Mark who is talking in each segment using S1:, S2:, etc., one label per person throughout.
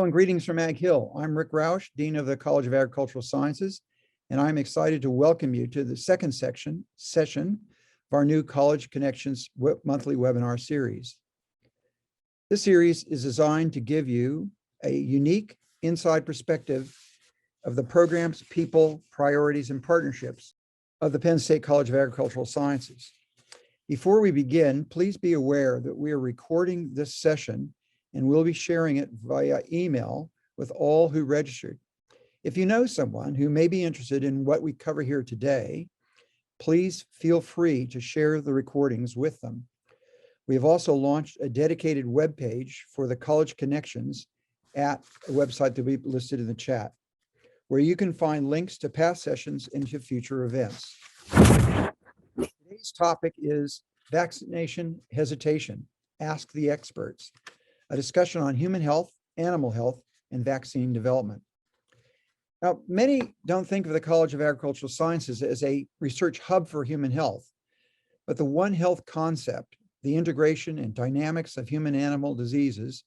S1: Hello and greetings from Ag Hill. I'm Rick Roush, Dean of the College of Agricultural Sciences, and I'm excited to welcome you to the second session of our new College Connections monthly webinar series. This series is designed to give you a unique inside perspective of the programs, people, priorities, and partnerships of the Penn State College of Agricultural Sciences. Before we begin, please be aware that we are recording this session and we'll be sharing it via email with all who registered. If you know someone who may be interested in what we cover here today, please feel free to share the recordings with them. We have also launched a dedicated web page for the College Connections at a website that we listed in the chat, where you can find links to past sessions and to future events. Today's topic is Vaccination Hesitation, Ask the Experts, a discussion on human health, animal health, and vaccine development. Now, many don't think of the College of Agricultural Sciences as a research hub for human health, but the One Health concept, the integration and dynamics of human-animal diseases,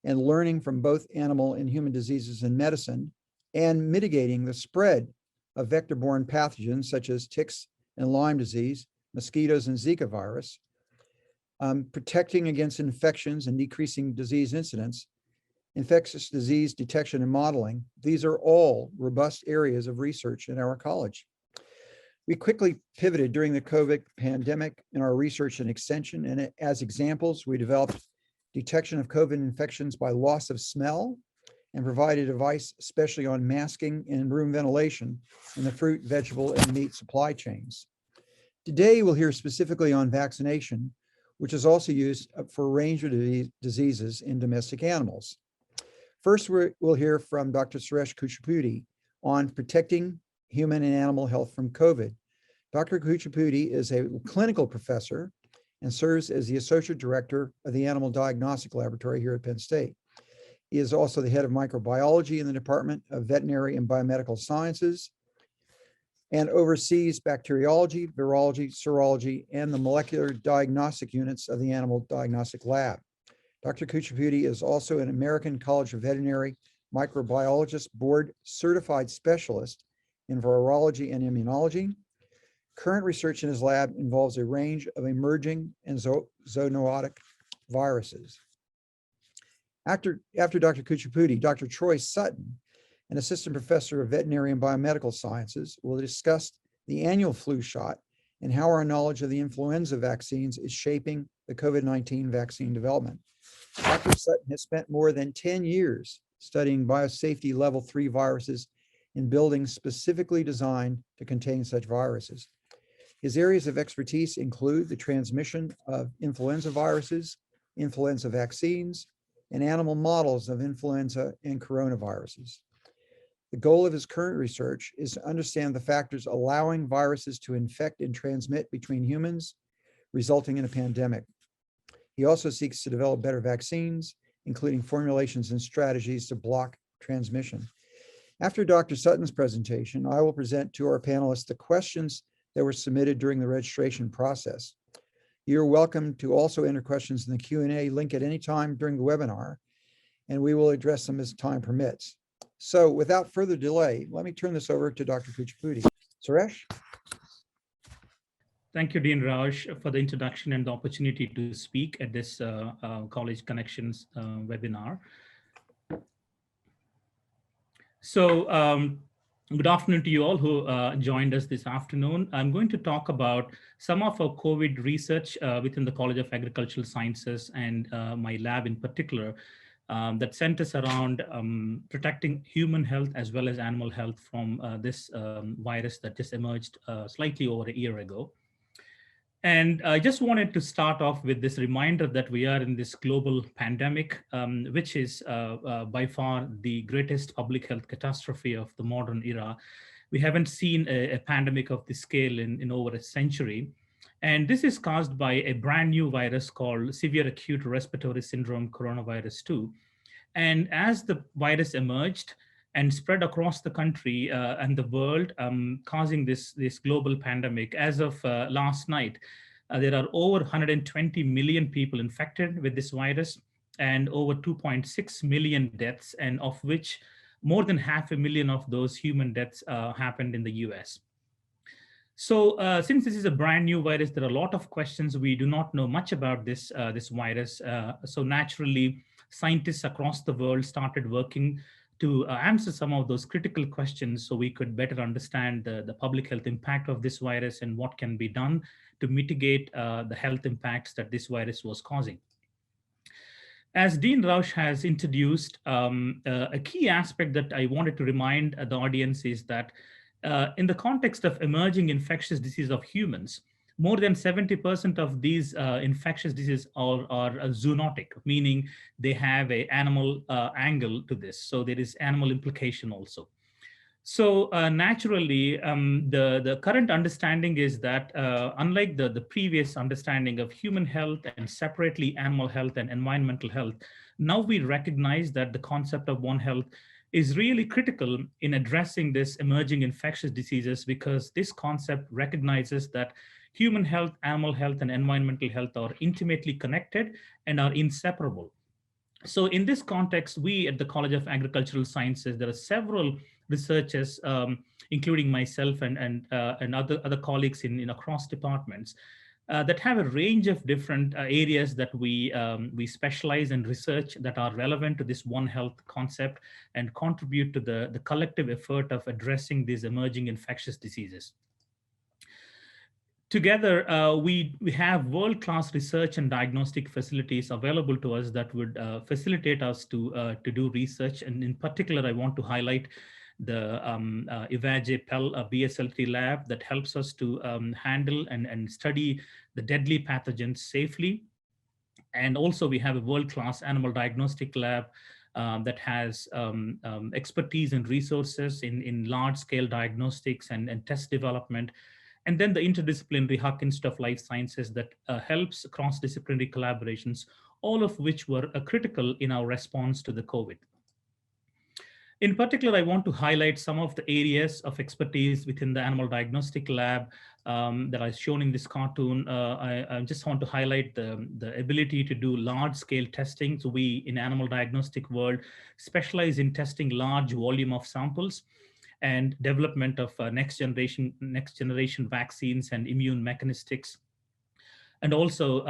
S1: and learning from both animal and human diseases in medicine, and mitigating the spread of vector-borne pathogens such as ticks and Lyme disease, mosquitoes and Zika virus, protecting against infections and decreasing disease incidence, infectious disease detection and modeling. These are all robust areas of research in our college. We quickly pivoted during the COVID pandemic in our research and extension, and as examples, we developed detection of COVID infections by loss of smell and provided advice especially on masking and room ventilation in the fruit, vegetable, and meat supply chains. Today, we'll hear specifically on vaccination, which is also used for a range of diseases in domestic animals. First, we'll hear from Dr. Suresh Kuchipudi on protecting human and animal health from COVID. Dr. Kuchipudi is a clinical professor and serves as the Associate Director of the Animal Diagnostic Laboratory here at Penn State. He is also the head of microbiology in the Department of Veterinary and Biomedical Sciences, and oversees bacteriology, virology, serology, and the molecular diagnostic units of the Animal Diagnostic Lab. Dr. Kuchipudi is also an American College of Veterinary Microbiologist Board Certified Specialist in Virology and Immunology. Current research in his lab involves a range of emerging and zoonotic viruses. After Dr. Kuchipudi, Dr. Troy Sutton, an assistant professor of veterinary and biomedical sciences, will discuss the annual flu shot and how our knowledge of the influenza vaccines is shaping the COVID-19 vaccine development. Dr. Sutton has spent more than 10 years studying biosafety level 3 viruses in buildings specifically designed to contain such viruses. His areas of expertise include the transmission of influenza viruses, influenza vaccines, and animal models of influenza and coronaviruses. The goal of his current research is to understand the factors allowing viruses to infect and transmit between humans, resulting in a pandemic. He also seeks to develop better vaccines, including formulations and strategies to block transmission. After Dr. Sutton's presentation, I will present to our panelists the questions that were submitted during the registration process. You're welcome to also enter questions in the Q&A link at any time during the webinar, and we will address them as time permits. So without further delay, let me turn this over to Dr. Kuchipudi. Suresh?
S2: Thank you, Dean Roush, for the introduction and the opportunity to speak at this College Connections webinar. So good afternoon to you all who joined us this afternoon. I'm going to talk about some of our COVID research within the College of Agricultural Sciences and my lab in particular that centers around protecting human health as well as animal health from this virus that just emerged slightly over a year ago. And I just wanted to start off with this reminder that we are in this global pandemic, which is by far the greatest public health catastrophe of the modern era. We haven't seen a pandemic of this scale in over a century. And this is caused by a brand new virus called severe acute respiratory syndrome coronavirus 2. And as the virus emerged and spread across the country and the world, causing this global pandemic, as of last night, there are over 120 million people infected with this virus. and over 2.6 million deaths, and of which more than 500,000 of those human deaths happened in the US. So since this is a brand new virus, there are a lot of questions. We do not know much about this virus. So naturally, scientists across the world started working to answer some of those critical questions so we could better understand the public health impact of this virus and what can be done to mitigate the health impacts that this virus was causing. As Dean Rausch has introduced, a key aspect that I wanted to remind the audience is that in the context of emerging infectious disease of humans, more than 70% of these infectious diseases are zoonotic, meaning they have an animal angle to this. So there is animal implication also. So naturally, the current understanding is that unlike the previous understanding of human health and separately animal health and environmental health, now we recognize that the concept of One Health is really critical in addressing this emerging infectious diseases, because this concept recognizes that human health, animal health, and environmental health are intimately connected and are inseparable. So in this context, we at the College of Agricultural Sciences, there are several researchers, including myself and other colleagues in across departments, that have a range of different areas that we specialize in research that are relevant to this One Health concept and contribute to the collective effort of addressing these emerging infectious diseases. Together, we have world-class research and diagnostic facilities available to us that would facilitate us to do research. And in particular, I want to highlight the Pell BSL-3 lab that helps us to handle and study the deadly pathogens safely. And also, we have a world-class animal diagnostic lab that has expertise and resources in large-scale diagnostics and test development. And then the interdisciplinary Huck Institute of Life Sciences that helps cross-disciplinary collaborations, all of which were critical in our response to the COVID. In particular, I want to highlight some of the areas of expertise within the animal diagnostic lab that are shown in this cartoon. I just want to highlight the ability to do large-scale testing. So we, in animal diagnostic world, specialize in testing large volume of samples and development of next generation vaccines and immune mechanistics, and also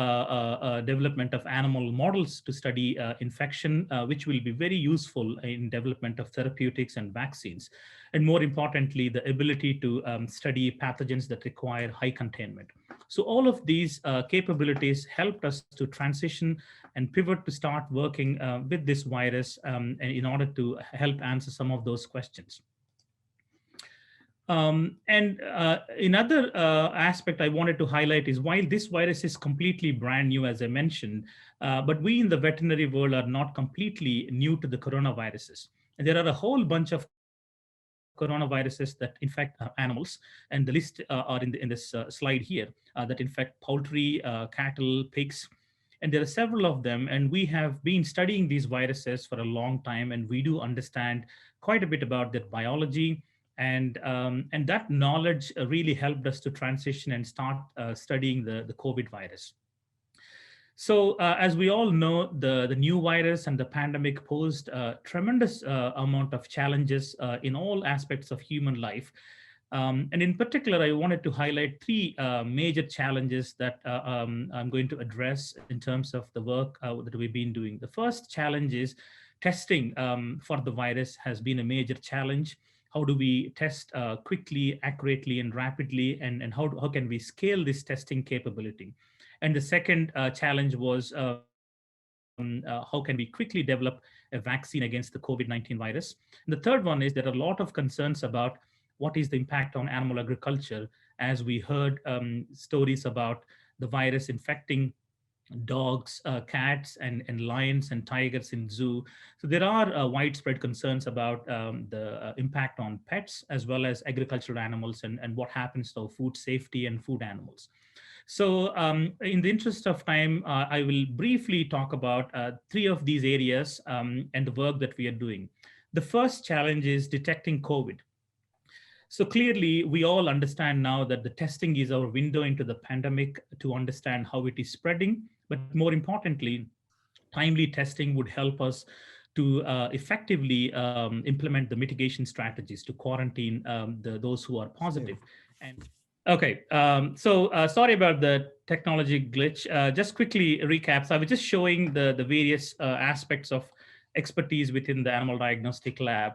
S2: development of animal models to study infection, which will be very useful in development of therapeutics and vaccines. And more importantly, the ability to study pathogens that require high containment. So all of these capabilities helped us to transition and pivot to start working with this virus in order to help answer some of those questions. Another aspect I wanted to highlight is, while this virus is completely brand new, as I mentioned, but we in the veterinary world are not completely new to the coronaviruses. And there are a whole bunch of coronaviruses that infect animals, and the list are in this slide here, that infect poultry, cattle, pigs. And there are several of them, and we have been studying these viruses for a long time, and we do understand quite a bit about their biology. And that knowledge really helped us to transition and start studying the COVID virus. So as we all know, the new virus and the pandemic posed a tremendous amount of challenges in all aspects of human life. And in particular, I wanted to highlight three major challenges that I'm going to address in terms of the work that we've been doing. The first challenge is testing for the virus has been a major challenge. How do we test quickly, accurately, and rapidly? And how can we scale this testing capability? And the second challenge was how can we quickly develop a vaccine against the COVID-19 virus? And the third one is there are a lot of concerns about what is the impact on animal agriculture, as we heard stories about the virus infecting dogs, cats, and lions and tigers in zoo. So there are widespread concerns about the impact on pets as well as agricultural animals and what happens to food safety and food animals. So in the interest of time, I will briefly talk about three of these areas and the work that we are doing. The first challenge is detecting COVID. So clearly, we all understand now that the testing is our window into the pandemic to understand how it is spreading, but more importantly, timely testing would help us to effectively implement the mitigation strategies to quarantine those who are positive. And okay, sorry about the technology glitch. Just quickly recap. So I was just showing the various aspects of expertise within the animal diagnostic lab.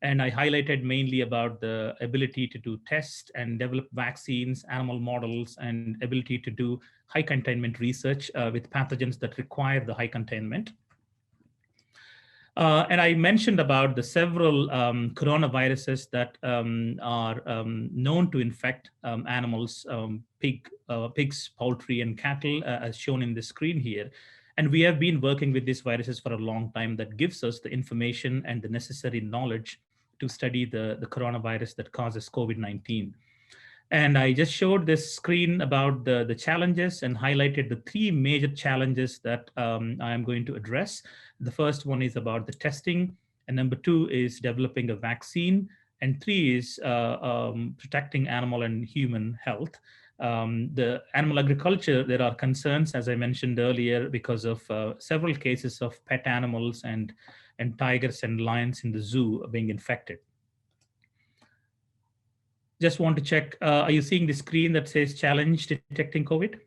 S2: And I highlighted mainly about the ability to do tests and develop vaccines, animal models, and ability to do high containment research with pathogens that require the high containment. And I mentioned about the several coronaviruses that are known to infect animals, pigs, poultry, and cattle, as shown in the screen here. And we have been working with these viruses for a long time. That gives us the information and the necessary knowledge to study the coronavirus that causes COVID-19. And I just showed this screen about the challenges and highlighted the three major challenges that I am going to address. The first one is about the testing, and number two is developing a vaccine, and three is protecting animal and human health. The animal agriculture, there are concerns, as I mentioned earlier, because of several cases of pet animals and tigers and lions in the zoo being infected. Just want to check, are you seeing the screen that says challenge detecting COVID?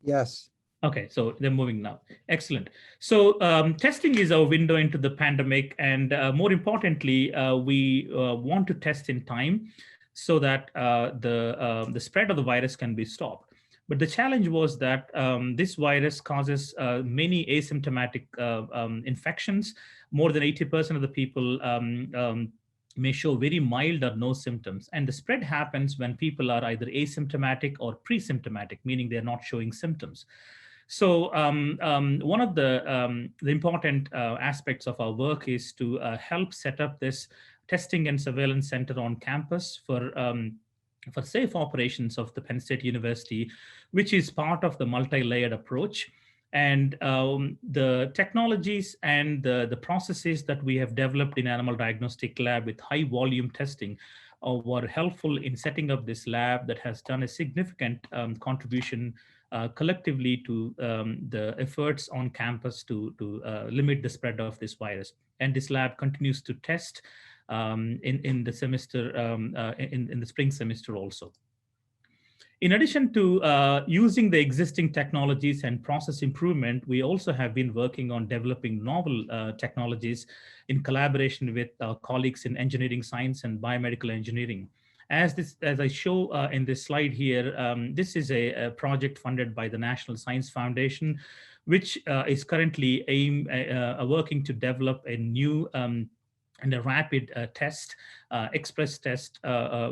S1: Yes.
S2: Okay, so they're moving now. Excellent. So testing is our window into the pandemic. And more importantly, we want to test in time so that the spread of the virus can be stopped. But the challenge was that this virus causes many asymptomatic infections. More than 80% of the people may show very mild or no symptoms. And the spread happens when people are either asymptomatic or pre-symptomatic, meaning they're not showing symptoms. So one of the important aspects of our work is to help set up this testing and surveillance center on campus for safe operations of the Penn State University, which is part of the multi-layered approach. And the technologies and the processes that we have developed in animal diagnostic lab with high volume testing were helpful in setting up this lab that has done a significant contribution collectively to the efforts on campus to limit the spread of this virus. And this lab continues to test in the semester, in the spring semester also. In addition to using the existing technologies and process improvement, we also have been working on developing novel technologies in collaboration with colleagues in engineering science and biomedical engineering. As I show in this slide here, this is a project funded by the National Science Foundation, which is currently working to develop a new and a rapid test, express test,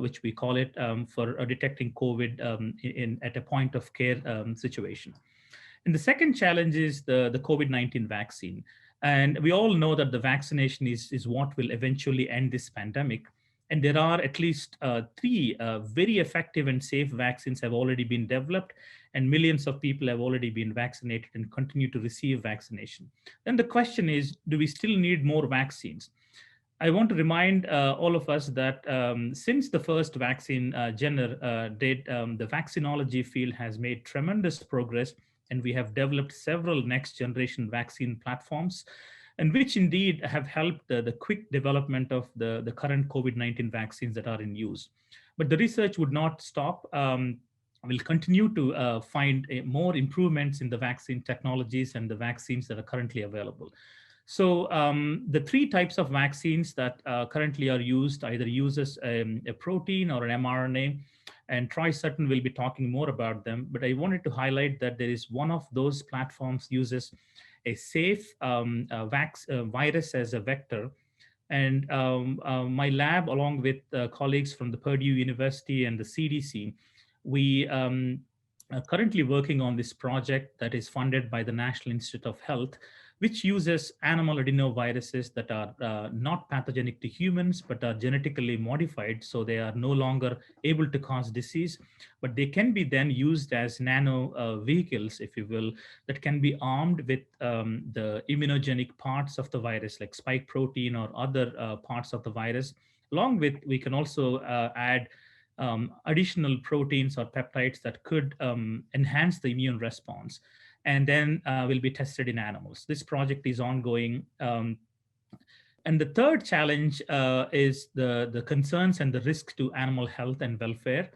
S2: which we call it, for detecting COVID at a point of care situation. And the second challenge is the COVID-19 vaccine. And we all know that the vaccination is what will eventually end this pandemic. And there are at least three very effective and safe vaccines have already been developed, and millions of people have already been vaccinated and continue to receive vaccination. Then the question is, do we still need more vaccines? I want to remind all of us that since the first vaccine date, the vaccinology field has made tremendous progress, and we have developed several next generation vaccine platforms, and which indeed have helped the quick development of the current COVID-19 vaccines that are in use. But the research would not stop. We'll continue to find more improvements in the vaccine technologies and the vaccines that are currently available. So the three types of vaccines that currently are used either uses a protein or an mRNA, and Sutton will be talking more about them. But I wanted to highlight that there is one of those platforms uses a safe virus as a vector. And my lab, along with colleagues from the Purdue University and the CDC, we are currently working on this project that is funded by the National Institute of Health, which uses animal adenoviruses that are not pathogenic to humans, but are genetically modified. So they are no longer able to cause disease, but they can be then used as nano vehicles, if you will, that can be armed with the immunogenic parts of the virus, like spike protein or other parts of the virus. Along with, we can also add additional proteins or peptides that could enhance the immune response. and then will be tested in animals. This project is ongoing. And the third challenge is the concerns and the risk to animal health and welfare.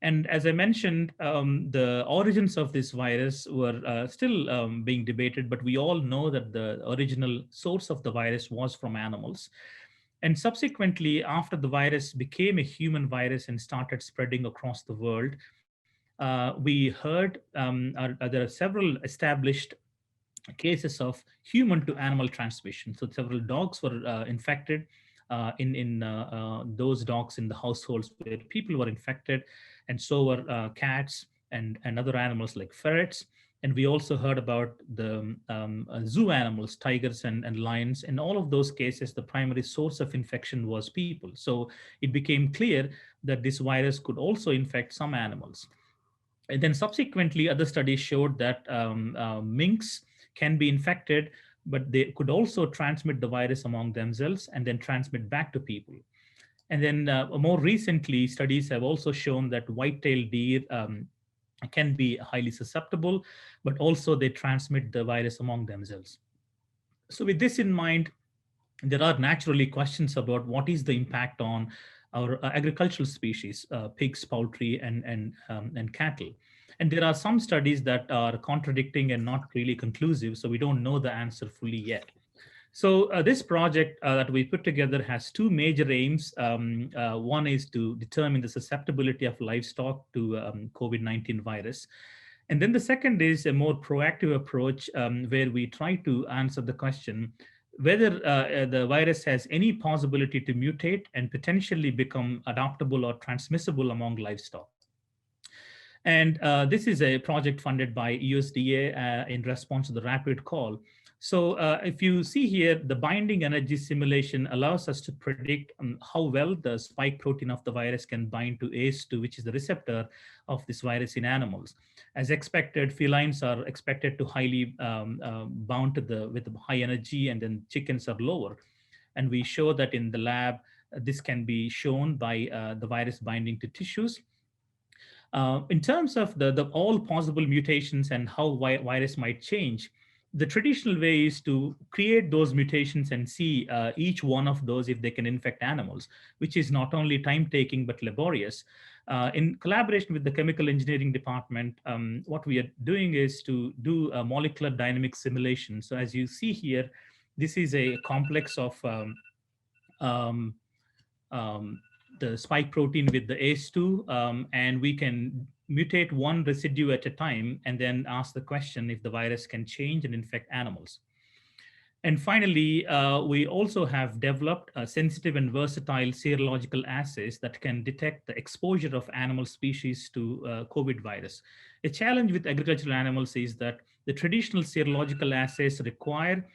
S2: And as I mentioned, the origins of this virus were still being debated, but we all know that the original source of the virus was from animals. And subsequently, after the virus became a human virus and started spreading across the world, we heard there are several established cases of human to animal transmission. So several dogs were infected in those dogs in the households where people were infected, and so were cats and other animals like ferrets. And we also heard about the zoo animals, tigers and lions. In all of those cases, the primary source of infection was people. So it became clear that this virus could also infect some animals. And then subsequently, other studies showed that minks can be infected, but they could also transmit the virus among themselves and then transmit back to people. And then more recently, studies have also shown that white-tailed deer can be highly susceptible, but also they transmit the virus among themselves. So with this in mind, there are naturally questions about what is the impact on our agricultural species, pigs, poultry, and cattle. And there are some studies that are contradicting and not really conclusive, so we don't know the answer fully yet. So this project that we put together has two major aims. One is to determine the susceptibility of livestock to COVID-19 virus. And then the second is a more proactive approach where we try to answer the question whether the virus has any possibility to mutate and potentially become adaptable or transmissible among livestock. And this is a project funded by USDA in response to the rapid call. So if you see here, the binding energy simulation allows us to predict how well the spike protein of the virus can bind to ACE2, which is the receptor of this virus in animals. As expected, felines are expected to highly bound to with high energy, and then chickens are lower. And we show that in the lab, this can be shown by the virus binding to tissues. In terms of the all possible mutations and how virus might change, the traditional way is to create those mutations and see each one of those if they can infect animals, which is not only time-taking but laborious. In collaboration with the chemical engineering department, what we are doing is to do a molecular dynamic simulation. So as you see here, this is a complex of the spike protein with the ACE2, and we can mutate one residue at a time and then ask the question if the virus can change and infect animals. And finally, we also have developed sensitive and versatile serological assays that can detect the exposure of animal species to COVID virus. A challenge with agricultural animals is that the traditional serological assays require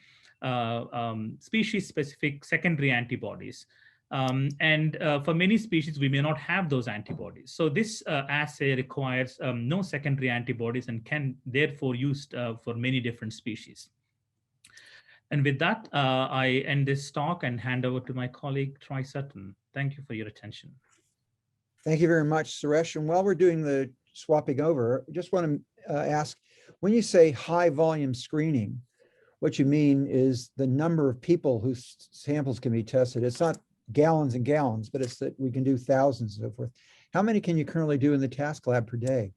S2: species-specific secondary antibodies. And for many species, we may not have those antibodies. So this assay requires no secondary antibodies and can therefore used for many different species. And with that, I end this talk and hand over to my colleague, Troy Sutton. Thank you for your attention.
S1: Thank you very much, Suresh. And while we're doing the swapping over, I just want to ask, when you say high volume screening, what you mean is the number of people whose samples can be tested. It's not gallons and gallons, but it's that we can do thousands and so forth. How many can you currently do in the task lab per day?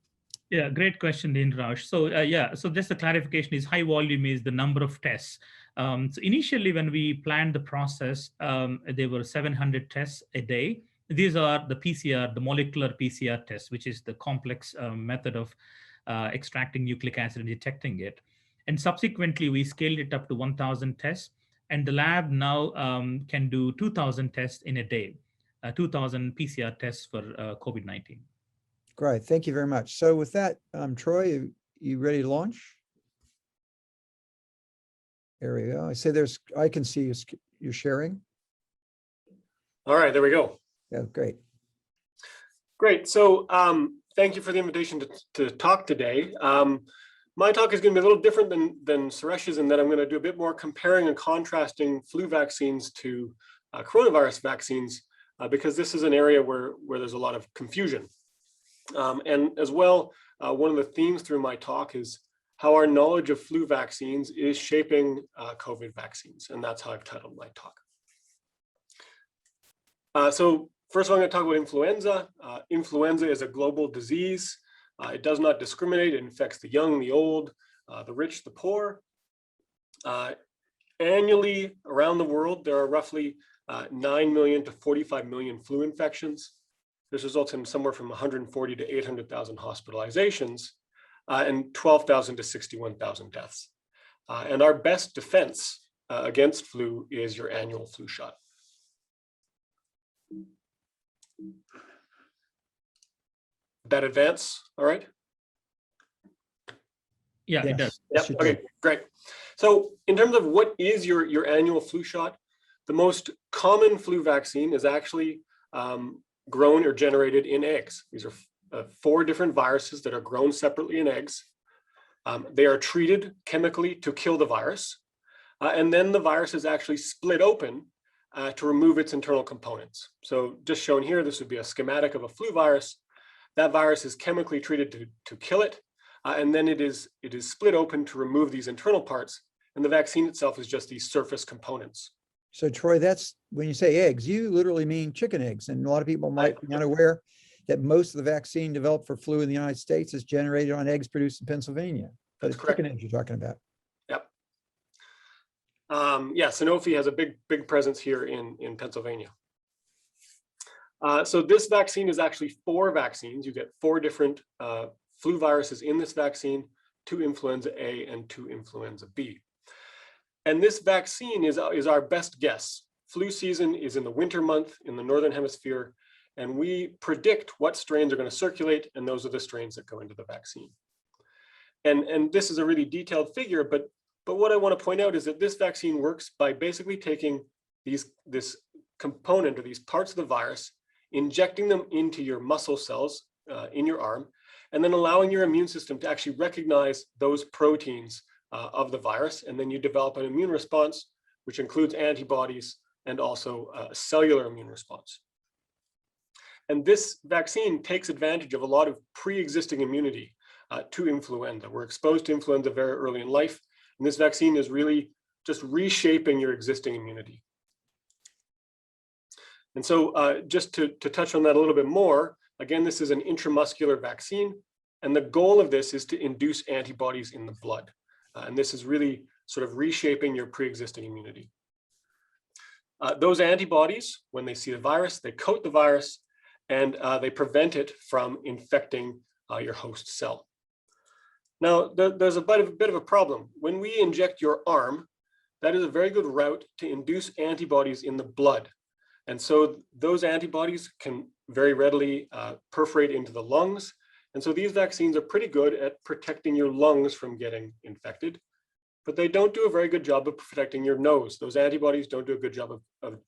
S2: Yeah, great question, Dean Rausch. So so just a clarification is high volume is the number of tests. So initially when we planned the process, there were 700 tests a day. These are the PCR, the molecular PCR test, which is the complex method of extracting nucleic acid and detecting it. And subsequently, we scaled it up to 1,000 tests. And the lab now can do 2,000 tests in a day, 2,000 PCR tests for COVID-19.
S1: Great, thank you very much. So with that, Troy, you ready to launch? There we go. I can see you sharing.
S3: All right, there we go.
S1: Yeah, great.
S3: Great. So thank you for the invitation to talk today. My talk is going to be a little different than Suresh's in that I'm going to do a bit more comparing and contrasting flu vaccines to coronavirus vaccines because this is an area where there's a lot of confusion. And as well, one of the themes through my talk is how our knowledge of flu vaccines is shaping COVID vaccines. And that's how I've titled my talk. So first of all, I'm going to talk about influenza. Influenza is a global disease. It does not discriminate. It infects the young, the old, the rich, the poor. Annually around the world, there are roughly 9 million to 45 million flu infections. This results in somewhere from 140 to 800,000 hospitalizations and 12,000 to 61,000 deaths. And our best defense against flu is your annual flu shot. That advance, all right?
S2: Yeah,
S1: Yes,
S2: it does.
S1: yes,
S3: Yep.
S1: you
S3: Okay,
S1: do.
S3: great. So in terms of what is your annual flu shot, the most common flu vaccine is actually grown or generated in eggs. These are 4 different viruses that are grown separately in eggs. They are treated chemically to kill the virus. And then the virus is actually split open to remove its internal components. So just shown here, this would be a schematic of a flu virus. That virus is chemically treated to kill it. And then it is split open to remove these internal parts. And the vaccine itself is just these surface components.
S1: So Troy, that's when you say eggs, you literally mean chicken eggs. And a lot of people might be unaware that most of the vaccine developed for flu in the United States is generated on eggs produced in Pennsylvania. But
S3: That's
S1: it's
S3: correct.
S1: chicken eggs you're talking about.
S3: Yep. Yeah, Sanofi has a big presence here in Pennsylvania. So this vaccine is actually 4 vaccines. You get 4 different flu viruses in this vaccine, 2 influenza A and 2 influenza B. And this vaccine is our best guess. Flu season is in the winter month in the Northern Hemisphere, and we predict what strains are going to circulate, and those are the strains that go into the vaccine. And this is a really detailed figure, but what I want to point out is that this vaccine works by basically taking this component or these parts of the virus, injecting them into your muscle cells in your arm, and then allowing your immune system to actually recognize those proteins of the virus. And then you develop an immune response, which includes antibodies and also a cellular immune response. And this vaccine takes advantage of a lot of pre-existing immunity to influenza. We're exposed to influenza very early in life, and this vaccine is really just reshaping your existing immunity. And so just to touch on that a little bit more, again, this is an intramuscular vaccine, and the goal of this is to induce antibodies in the blood. And this is really sort of reshaping your pre-existing immunity. Those antibodies, when they see the virus, they coat the virus, and they prevent it from infecting your host cell. Now, there's a bit of a problem. When we inject your arm, that is a very good route to induce antibodies in the blood. And so those antibodies can very readily perforate into the lungs. And so these vaccines are pretty good at protecting your lungs from getting infected, but they don't do a very good job of protecting your nose. Those antibodies don't do a good job of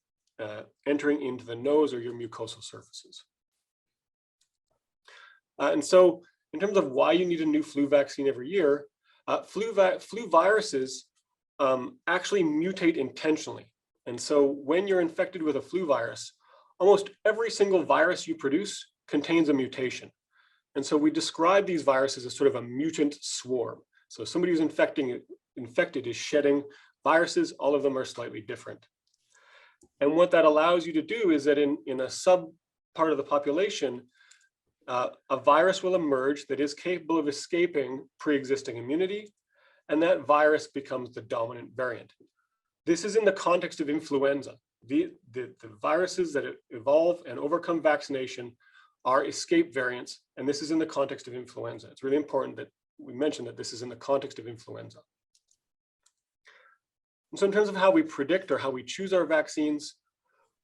S3: entering into the nose or your mucosal surfaces. And so in terms of why you need a new flu vaccine every year, flu viruses actually mutate intentionally. And so when you're infected with a flu virus, almost every single virus you produce contains a mutation. And so we describe these viruses as sort of a mutant swarm. So somebody who's infected is shedding viruses. All of them are slightly different. And what that allows you to do is that in a sub part of the population, a virus will emerge that is capable of escaping pre-existing immunity, and that virus becomes the dominant variant. This is in the context of influenza. The viruses that evolve and overcome vaccination are escape variants, and this is in the context of influenza. It's really important that we mention that this is in the context of influenza. And so in terms of how we predict or how we choose our vaccines,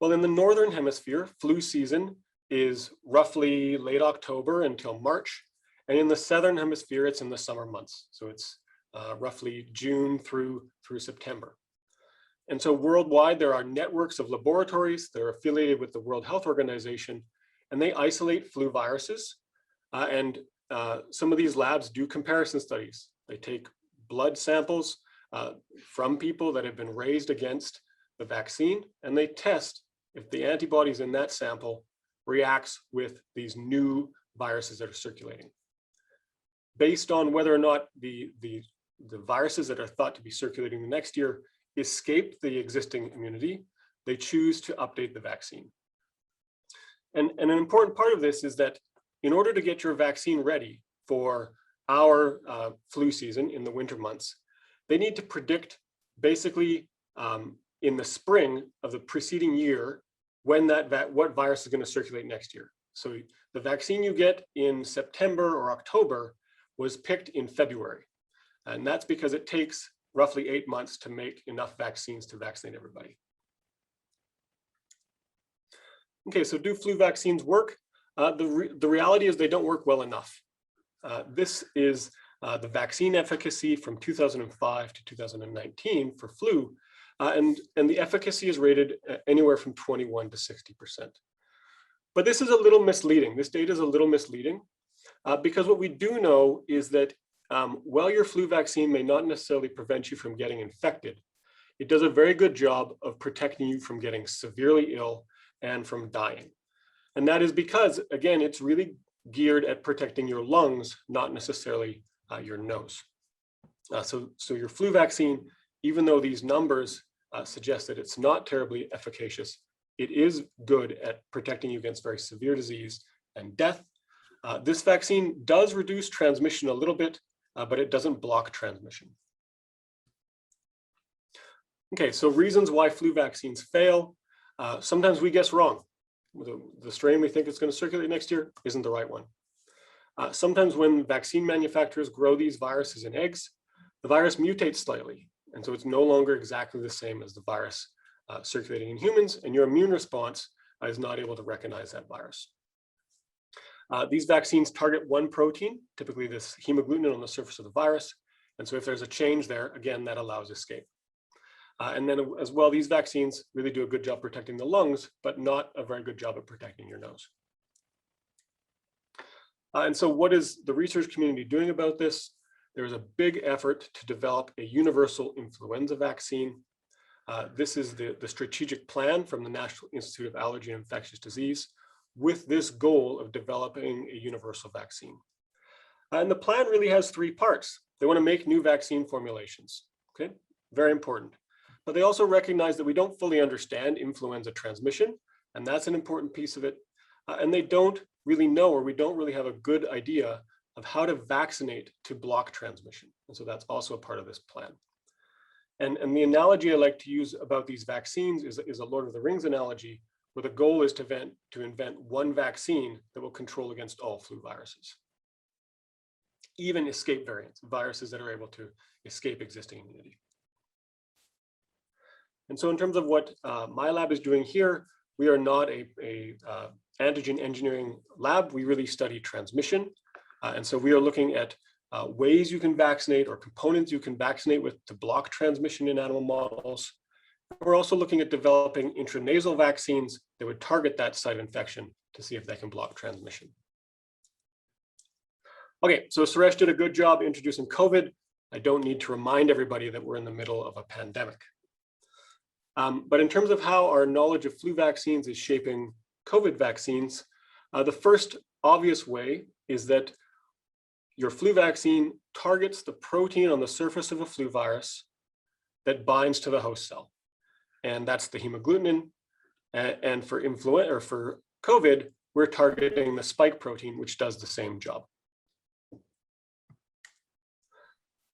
S3: well, in the Northern Hemisphere, flu season is roughly late October until March, and in the Southern Hemisphere, it's in the summer months. So it's roughly June through September. And so worldwide, there are networks of laboratories that are affiliated with the World Health Organization, and they isolate flu viruses. And some of these labs do comparison studies. They take blood samples from people that have been raised against the vaccine, and they test if the antibodies in that sample reacts with these new viruses that are circulating. based on whether or not the viruses that are thought to be circulating the next year escape the existing immunity, they choose to update the vaccine. And an important part of this is that in order to get your vaccine ready for our flu season in the winter months, they need to predict basically in the spring of the preceding year when what virus is going to circulate next year. So the vaccine you get in September or October was picked in February. And that's because it takes roughly 8 months to make enough vaccines to vaccinate everybody. Okay, so do flu vaccines work? The reality is they don't work well enough. This is the vaccine efficacy from 2005 to 2019 for flu. And the efficacy is rated anywhere from 21 to 60%. But this is a little misleading. This data is a little misleading because what we do know is that while your flu vaccine may not necessarily prevent you from getting infected, it does a very good job of protecting you from getting severely ill and from dying. And that is because, again, it's really geared at protecting your lungs, not necessarily your nose. So your flu vaccine, even though these numbers suggest that it's not terribly efficacious, it is good at protecting you against very severe disease and death. This vaccine does reduce transmission a little bit, but it doesn't block transmission. Okay, so reasons why flu vaccines fail. Sometimes we guess wrong. The strain we think is going to circulate next year isn't the right one. Sometimes when vaccine manufacturers grow these viruses in eggs, the virus mutates slightly. And so it's no longer exactly the same as the virus circulating in humans, and your immune response is not able to recognize that virus. These vaccines target one protein, typically this hemagglutinin on the surface of the virus. And so if there's a change there, again, that allows escape. And then as well, these vaccines really do a good job protecting the lungs, but not a very good job at protecting your nose. And so what is the research community doing about this? There's a big effort to develop a universal influenza vaccine. This is the strategic plan from the National Institute of Allergy and Infectious Disease with this goal of developing a universal vaccine. And the plan really has three parts. They want to make new vaccine formulations, okay? Very important. But they also recognize that we don't fully understand influenza transmission, and that's an important piece of it. And they don't really know, or we don't really have a good idea of how to vaccinate to block transmission. And so that's also a part of this plan. And the analogy I like to use about these vaccines is a Lord of the Rings analogy, where the goal is to invent one vaccine that will control against all flu viruses, even escape variants, viruses that are able to escape existing immunity. And so in terms of what my lab is doing here, we are not a antigen engineering lab. We really study transmission. And so we are looking at ways you can vaccinate or components you can vaccinate with to block transmission in animal models. We're also looking at developing intranasal vaccines that would target that site of infection to see if they can block transmission. Okay, so Suresh did a good job introducing COVID. I don't need to remind everybody that we're in the middle of a pandemic. But in terms of how our knowledge of flu vaccines is shaping COVID vaccines, the first obvious way is that your flu vaccine targets the protein on the surface of a flu virus that binds to the host cell. And that's the hemagglutinin. And for influenza or for COVID, we're targeting the spike protein, which does the same job.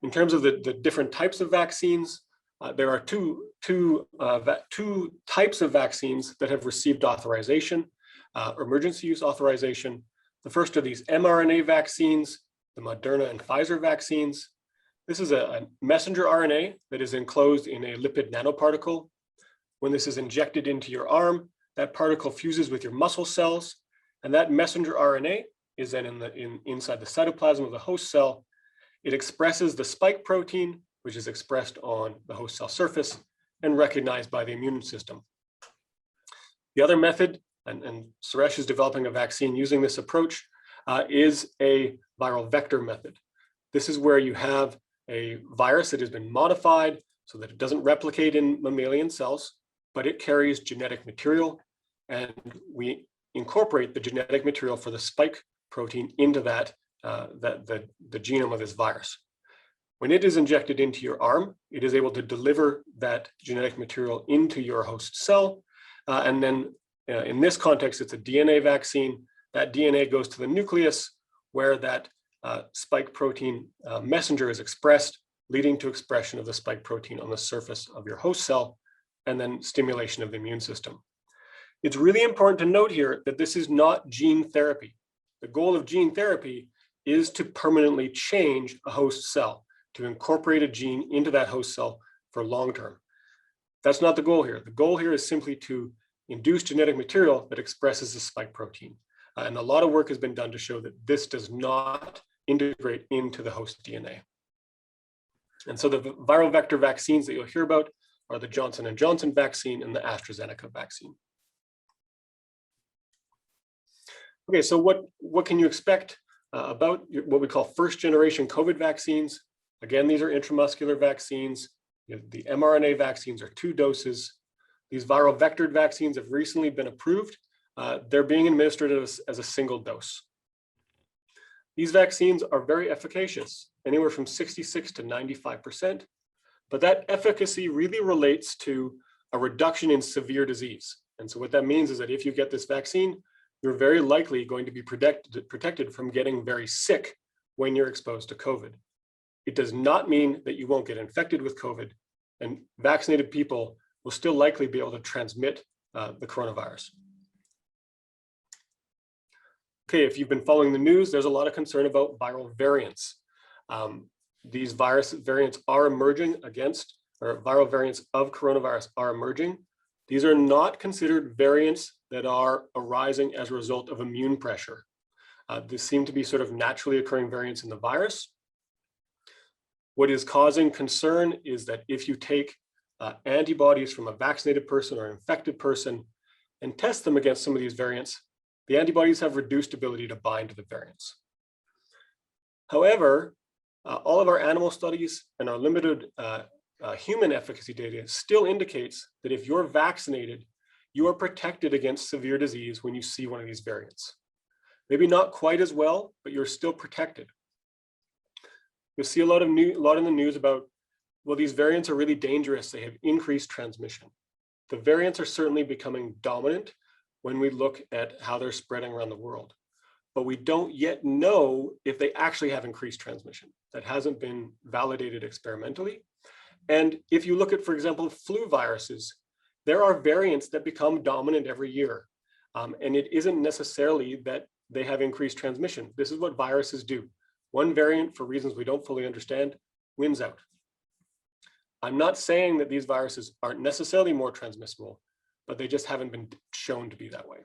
S3: In terms of the different types of vaccines, there are two types of vaccines that have received authorization, emergency use authorization. The first are these mRNA vaccines, the Moderna and Pfizer vaccines. This is a messenger RNA that is enclosed in a lipid nanoparticle. When this is injected into your arm, that particle fuses with your muscle cells, and that messenger RNA is then inside the cytoplasm of the host cell. It expresses the spike protein, which is expressed on the host cell surface and recognized by the immune system. The other method, and Suresh is developing a vaccine using this approach, is a viral vector method. This is where you have a virus that has been modified so that it doesn't replicate in mammalian cells, but it carries genetic material, and we incorporate the genetic material for the spike protein into that the genome of this virus. When it is injected into your arm, it is able to deliver that genetic material into your host cell. And then in this context, it's a DNA vaccine. That DNA goes to the nucleus where that spike protein messenger is expressed, leading to expression of the spike protein on the surface of your host cell, and then stimulation of the immune system. It's really important to note here that this is not gene therapy. The goal of gene therapy is to permanently change a host cell, to incorporate a gene into that host cell for long term. That's not the goal here. The goal here is simply to induce genetic material that expresses the spike protein. And a lot of work has been done to show that this does not integrate into the host DNA. And so the viral vector vaccines that you'll hear about are the Johnson & Johnson vaccine and the AstraZeneca vaccine. Okay, so what can you expect about what we call first generation COVID vaccines? Again, these are intramuscular vaccines. The mRNA vaccines are 2 doses. These viral vectored vaccines have recently been approved. They're being administered as a single dose. These vaccines are very efficacious, anywhere from 66 to 95%, but that efficacy really relates to a reduction in severe disease. And so what that means is that if you get this vaccine, you're very likely going to be protected from getting very sick when you're exposed to COVID. It does not mean that you won't get infected with COVID, and vaccinated people will still likely be able to transmit the coronavirus. Okay, if you've been following the news, there's a lot of concern about viral variants. These virus variants are emerging against, or viral variants of coronavirus are emerging. These are not considered variants that are arising as a result of immune pressure. These seem to be sort of naturally occurring variants in the virus. What is causing concern is that if you take antibodies from a vaccinated person or an infected person and test them against some of these variants, the antibodies have reduced ability to bind to the variants. However, all of our animal studies and our limited human efficacy data still indicates that if you're vaccinated, you are protected against severe disease when you see one of these variants. Maybe not quite as well, but you're still protected. You'll see a lot in the news about, well, these variants are really dangerous. They have increased transmission. The variants are certainly becoming dominant when we look at how they're spreading around the world. But we don't yet know if they actually have increased transmission. That hasn't been validated experimentally. And if you look at, for example, flu viruses, there are variants that become dominant every year. And it isn't necessarily that they have increased transmission. This is what viruses do. One variant, for reasons we don't fully understand, wins out. I'm not saying that these viruses aren't necessarily more transmissible, but they just haven't been shown to be that way.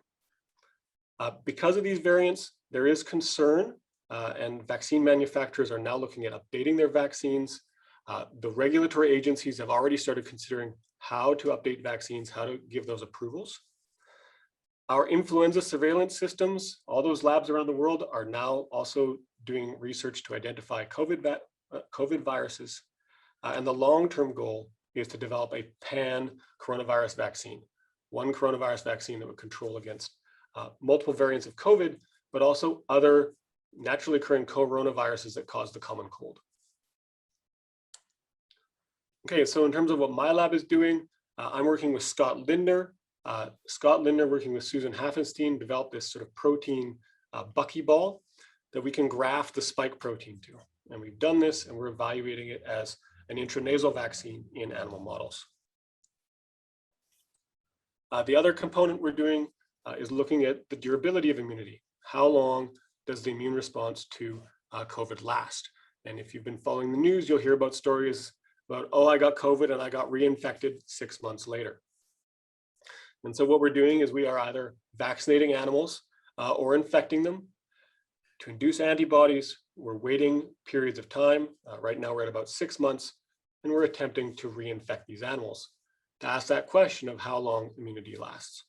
S3: Because of these variants, there is concern, and vaccine manufacturers are now looking at updating their vaccines. The regulatory agencies have already started considering how to update vaccines, how to give those approvals. Our influenza surveillance systems, all those labs around the world are now also doing research to identify COVID viruses. And the long-term goal is to develop a pan coronavirus vaccine, one coronavirus vaccine that would control against multiple variants of COVID, but also other naturally occurring coronaviruses that cause the common cold. Okay, so in terms of what my lab is doing, I'm working with Scott Lindner. Scott Lindner, working with Susan Haffenstein, developed this sort of protein buckyball that we can graft the spike protein to. And we've done this, and we're evaluating it as an intranasal vaccine in animal models. The other component we're doing is looking at the durability of immunity. How long does the immune response to COVID last? And if you've been following the news, you'll hear about stories about, oh, I got COVID and I got reinfected 6 months later. And so what we're doing is we are either vaccinating animals or infecting them to induce antibodies. We're waiting periods of time. Right now we're at about 6 months, and we're attempting to reinfect these animals to ask that question of how long immunity lasts.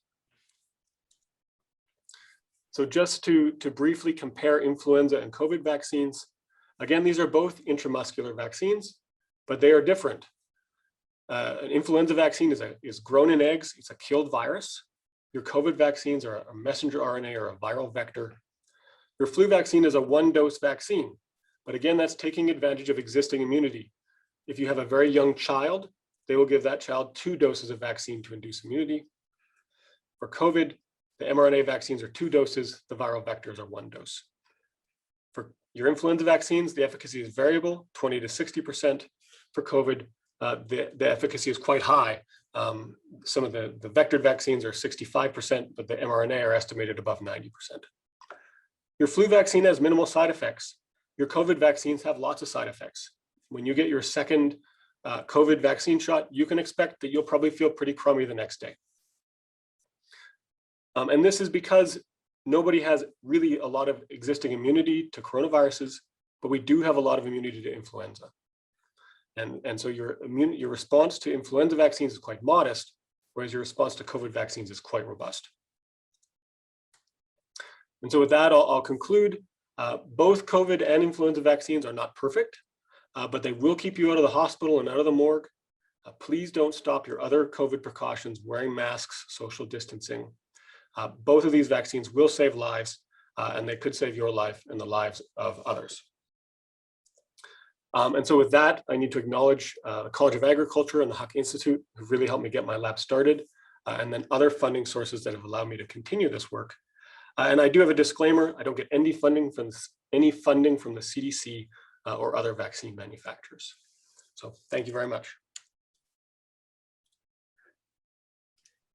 S3: So just to briefly compare influenza and COVID vaccines, again, these are both intramuscular vaccines, but they are different. An influenza vaccine is grown in eggs. It's a killed virus. Your COVID vaccines are a messenger RNA or a viral vector. Your flu vaccine is a one-dose vaccine, but again, that's taking advantage of existing immunity. If you have a very young child, they will give that child 2 doses of vaccine to induce immunity. For COVID, the mRNA vaccines are 2 doses, the viral vectors are 1 dose. For your influenza vaccines, the efficacy is variable, 20 to 60%. For COVID, the efficacy is quite high. Some of the vectored vaccines are 65%, but the mRNA are estimated above 90%. Your flu vaccine has minimal side effects. Your COVID vaccines have lots of side effects. When you get your second COVID vaccine shot, you can expect that you'll probably feel pretty crummy the next day. And this is because nobody has really a lot of existing immunity to coronaviruses, but we do have a lot of immunity to influenza. And so your response to influenza vaccines is quite modest, whereas your response to COVID vaccines is quite robust. And so with that, I'll conclude. Both COVID and influenza vaccines are not perfect, but they will keep you out of the hospital and out of the morgue. Please don't stop your other COVID precautions, wearing masks, social distancing. Both of these vaccines will save lives, and they could save your life and the lives of others. And so with that, I need to acknowledge the College of Agriculture and the Huck Institute, who've really helped me get my lab started, and then other funding sources that have allowed me to continue this work. And I do have a disclaimer: I don't get any funding from the CDC or other vaccine manufacturers. So thank you very much.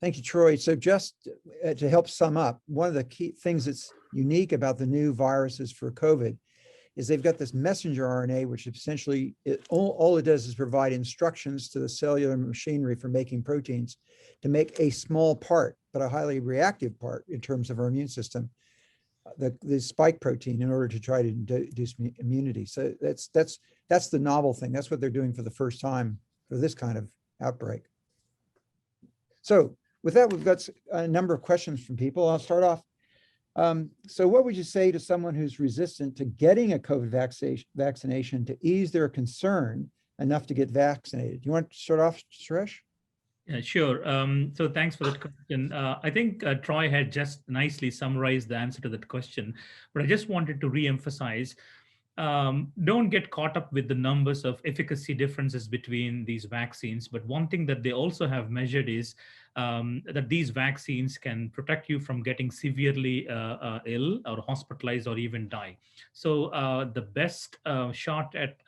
S1: Thank you, Troy. So just to help sum up, one of the key things that's unique about the new viruses for COVID is they've got this messenger RNA, which essentially, all it does is provide instructions to the cellular machinery for making proteins to make a small part, but a highly reactive part in terms of our immune system, the spike protein, in order to try to induce immunity. So that's the novel thing. That's what they're doing for the first time for this kind of outbreak. So with that, we've got a number of questions from people. I'll start off. So what would you say to someone who's resistant to getting a COVID vaccination to ease their concern enough to get vaccinated? You want to start off, Suresh?
S2: Yeah, sure. So thanks for that question. I think Troy had just nicely summarized the answer to that question, but I just wanted to re-emphasize, don't get caught up with the numbers of efficacy differences between these vaccines. But one thing that they also have measured is that these vaccines can protect you from getting severely ill or hospitalized or even die. So the best shot at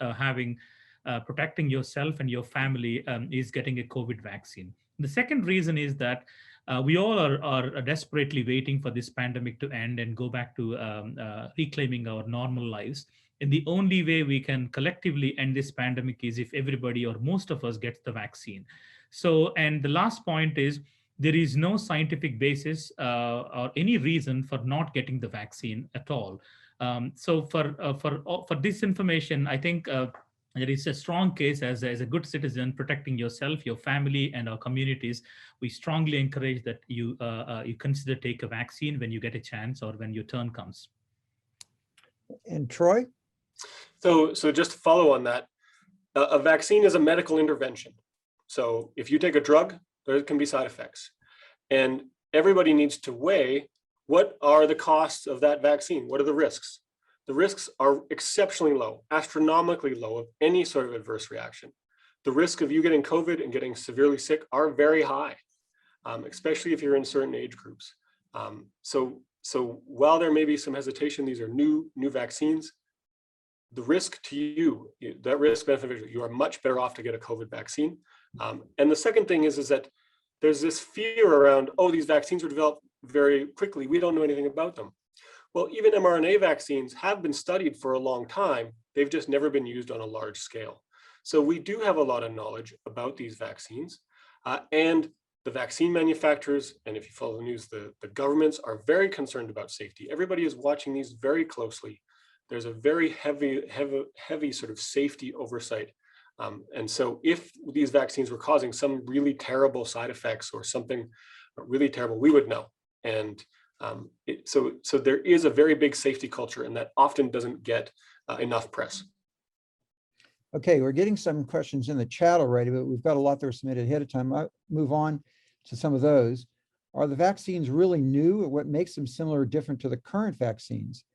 S2: protecting yourself and your family is getting a COVID vaccine. The second reason is that we all are desperately waiting for this pandemic to end and go back to reclaiming our normal lives. And the only way we can collectively end this pandemic is if everybody or most of us gets the vaccine. So, and the last point is, there is no scientific basis or any reason for not getting the vaccine at all. So for this information, I think there is a strong case as a good citizen protecting yourself, your family, and our communities. We strongly encourage that you consider take a vaccine when you get a chance or when your turn comes.
S1: And Troy?
S3: So just to follow on that, a vaccine is a medical intervention. So if you take a drug, there can be side effects. And everybody needs to weigh, what are the costs of that vaccine? What are the risks? The risks are exceptionally low, astronomically low of any sort of adverse reaction. The risk of you getting COVID and getting severely sick are very high, especially if you're in certain age groups. So while there may be some hesitation, these are new vaccines. The risk to you, that risk benefit, you are much better off to get a COVID vaccine. And the second thing is that there's this fear around, oh, these vaccines were developed very quickly, we don't know anything about them. Well, even mRNA vaccines have been studied for a long time. They've just never been used on a large scale. So we do have a lot of knowledge about these vaccines, and the vaccine manufacturers, and if you follow the news, the governments are very concerned about safety. Everybody is watching these very closely. There's a very heavy sort of safety oversight. And so if these vaccines were causing some really terrible side effects or something really terrible, we would know. And so there is a very big safety culture, and that often doesn't get enough press.
S1: Okay, we're getting some questions in the chat already, but we've got a lot that were submitted ahead of time. I'll move on to some of those. Are the vaccines really new, or what makes them similar or different to the current vaccines?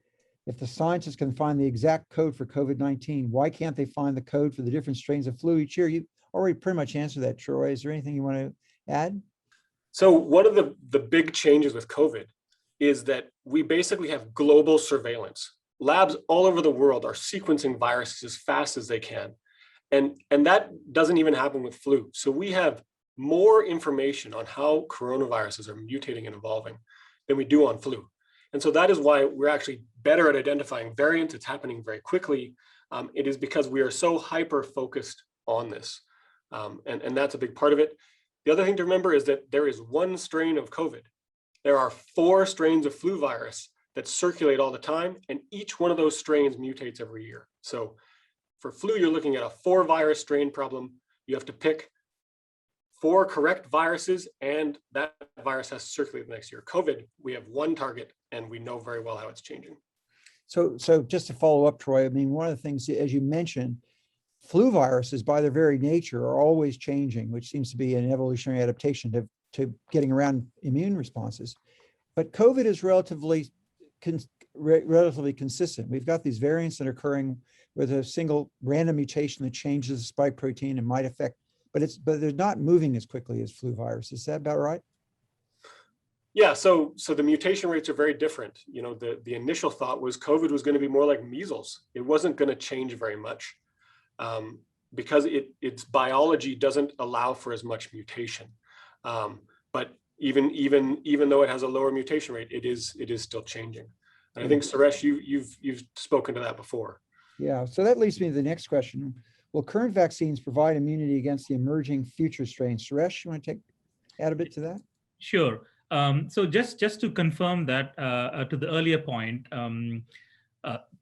S1: if the scientists can find the exact code for COVID-19, why can't they find the code for the different strains of flu each year? You already pretty much answered that, Troy. Is there anything you want to add?
S3: So one of the big changes with COVID is that we basically have global surveillance. Labs all over the world are sequencing viruses as fast as they can. And that doesn't even happen with flu. So we have more information on how coronaviruses are mutating and evolving than we do on flu. And so that is why we're actually better at identifying variants. It's happening very quickly. It is because we are so hyper-focused on this. And that's a big part of it. The other thing to remember is that there is one strain of COVID. There are 4 strains of flu virus that circulate all the time, and each one of those strains mutates every year. So for flu, you're looking at a 4 virus strain problem. You have to pick 4 correct viruses, and that virus has to circulate the next year. COVID, we have 1 target, and we know very well how it's changing.
S1: So just to follow up, Troy, I mean, one of the things, as you mentioned, flu viruses by their very nature are always changing, which seems to be an evolutionary adaptation to getting around immune responses. But COVID is relatively consistent. We've got these variants that are occurring with a single random mutation that changes the spike protein and might affect, but they're not moving as quickly as flu virus. Is that about right?
S3: Yeah, so the mutation rates are very different. You know, the initial thought was COVID was going to be more like measles. It wasn't going to change very much because its biology doesn't allow for as much mutation. But even though it has a lower mutation rate, it is still changing. And I think Suresh, you've spoken to that before.
S1: Yeah, so that leads me to the next question. Will current vaccines provide immunity against the emerging future strains? Suresh, you want to add a bit to that?
S2: Sure. So just to confirm that to the earlier point, the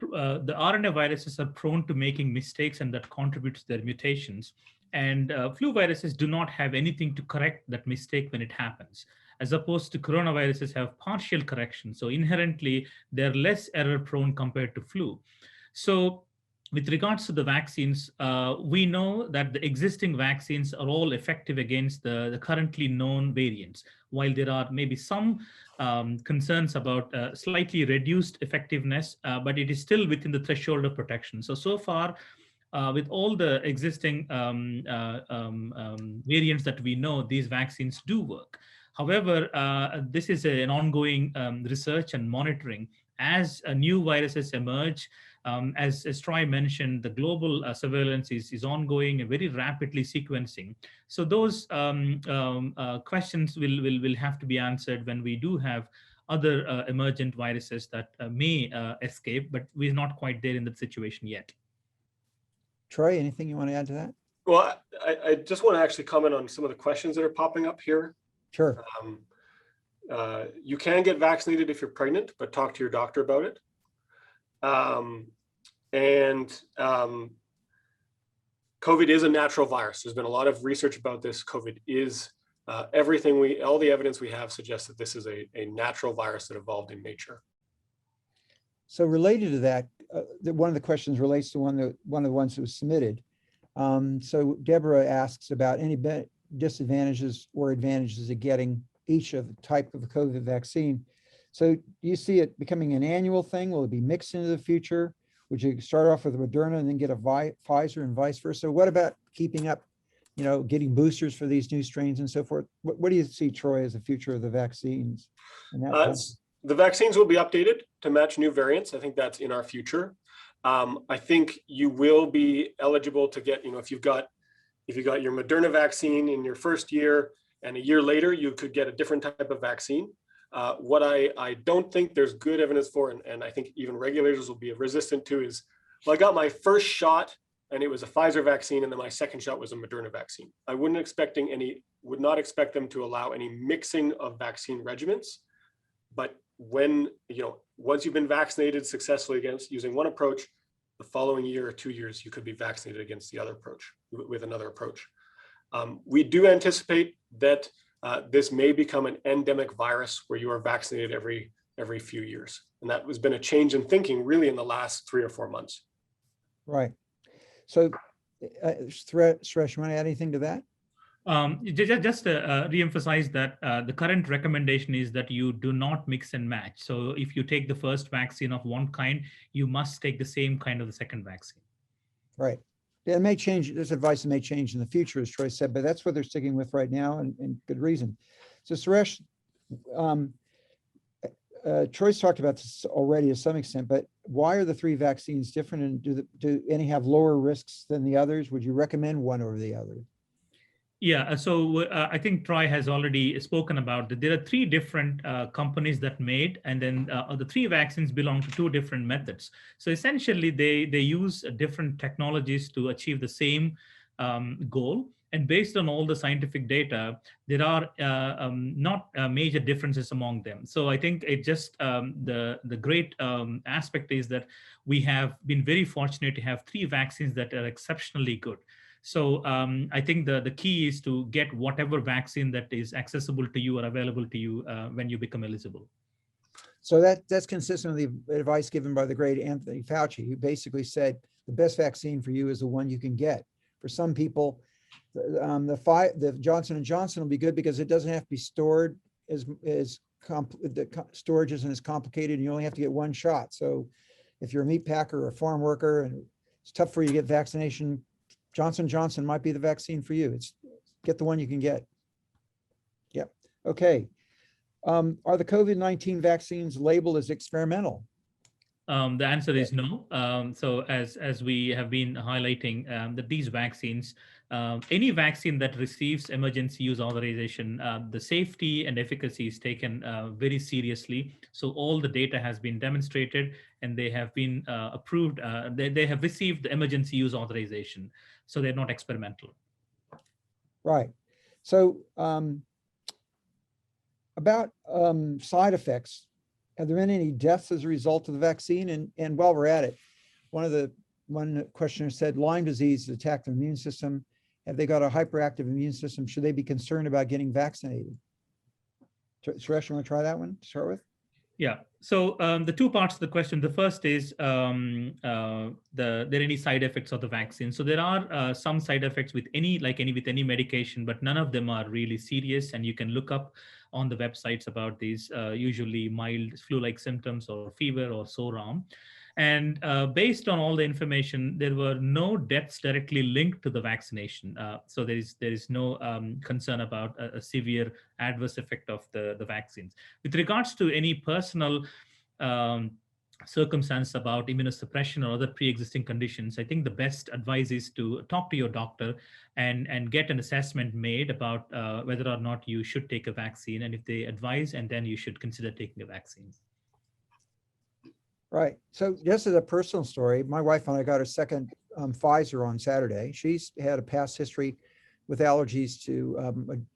S2: RNA viruses are prone to making mistakes, and that contributes to their mutations. And flu viruses do not have anything to correct that mistake when it happens, as opposed to coronaviruses have partial correction. So inherently, they're less error prone compared to flu. So with regards to the vaccines, we know that the existing vaccines are all effective against the currently known variants, while there are maybe some concerns about slightly reduced effectiveness, but it is still within the threshold of protection. So far, with all the existing variants that we know, these vaccines do work. However, this is an ongoing research and monitoring. As new viruses emerge, as Troy mentioned, the global surveillance is ongoing and very rapidly sequencing. So those questions will have to be answered when we do have other emergent viruses that may escape, but we're not quite there in that situation yet.
S1: Troy, anything you want to add to that?
S3: Well, I just want to actually comment on some of the questions that are popping up here.
S1: Sure.
S3: You can get vaccinated if you're pregnant, but talk to your doctor about it. COVID is a natural virus. There's been a lot of research about this. COVID is all the evidence we have suggests that this is a natural virus that evolved in nature.
S1: So related to that, one of the questions relates to one of the ones that was submitted. So Deborah asks about any disadvantages or advantages of getting each of the type of the COVID vaccine. So do you see it becoming an annual thing? Will it be mixed into the future? Would you start off with a Moderna and then get a Pfizer and vice versa? What about keeping up, getting boosters for these new strains and so forth? What do you see, Troy, as the future of the vaccines?
S3: The vaccines will be updated to match new variants. I think that's in our future. I think you will be eligible to get, if you got your Moderna vaccine in your first year and a year later, you could get a different type of vaccine. What I don't think there's good evidence for, and I think even regulators will be resistant to, is, well, I got my first shot and it was a Pfizer vaccine, and then my second shot was a Moderna vaccine. I would not expect them to allow any mixing of vaccine regimens. But when, once you've been vaccinated successfully against using one approach, the following year or 2 years, you could be vaccinated against the other approach with another approach. We do anticipate that this may become an endemic virus where you are vaccinated every few years. And that has been a change in thinking really in the last 3 or 4 months.
S1: Right. So Suresh, you want to add anything to that?
S2: Just to re-emphasize that the current recommendation is that you do not mix and match. So if you take the first vaccine of one kind, you must take the same kind of the second vaccine.
S1: Right. It may change. This advice may change in the future, as Troy said, but that's what they're sticking with right now, and good reason. So Suresh, Troy's talked about this already to some extent, but why are the three vaccines different, and do any have lower risks than the others? Would you recommend one over the other?
S2: Yeah, so I think Troy has already spoken about that. There are three different companies that made, and then the three vaccines belong to two different methods. So essentially, they use different technologies to achieve the same goal. And based on all the scientific data, there are not major differences among them. So I think it just the great aspect is that we have been very fortunate to have three vaccines that are exceptionally good. So I think the key is to get whatever vaccine that is accessible to you or available to you when you become eligible.
S1: So that's consistent with the advice given by the great Anthony Fauci, who basically said the best vaccine for you is the one you can get. For some people, the Johnson & Johnson will be good because it doesn't have to be stored the storage isn't as complicated, and you only have to get one shot. So if you're a meat packer or a farm worker and it's tough for you to get vaccination, Johnson & Johnson might be the vaccine for you. It's get the one you can get. Yep. Okay. Are the COVID-19 vaccines labeled as experimental?
S2: The answer is no. So as we have been highlighting that these vaccines, any vaccine that receives emergency use authorization, the safety and efficacy is taken very seriously. So all the data has been demonstrated and they have been approved. They have received the emergency use authorization. So they're not experimental.
S1: Right. So about side effects, have there been any deaths as a result of the vaccine? And while we're at it, one questioner said Lyme disease attacked their immune system. Have they got a hyperactive immune system? Should they be concerned about getting vaccinated? Suresh, you want to try that one to start with?
S2: Yeah. So the two parts of the question. The first is, there any side effects of the vaccine? So there are some side effects with any medication, but none of them are really serious. And you can look up on the websites about these, usually mild flu-like symptoms or fever or sore arm. And based on all the information, there were no deaths directly linked to the vaccination. So there is no concern about a severe adverse effect of the vaccines. With regards to any personal circumstance about immunosuppression or other pre-existing conditions, I think the best advice is to talk to your doctor and get an assessment made about whether or not you should take a vaccine, and if they advise, and then you should consider taking a vaccine.
S1: Right. So just as a personal story, my wife and I got her second Pfizer on Saturday. She's had a past history with allergies to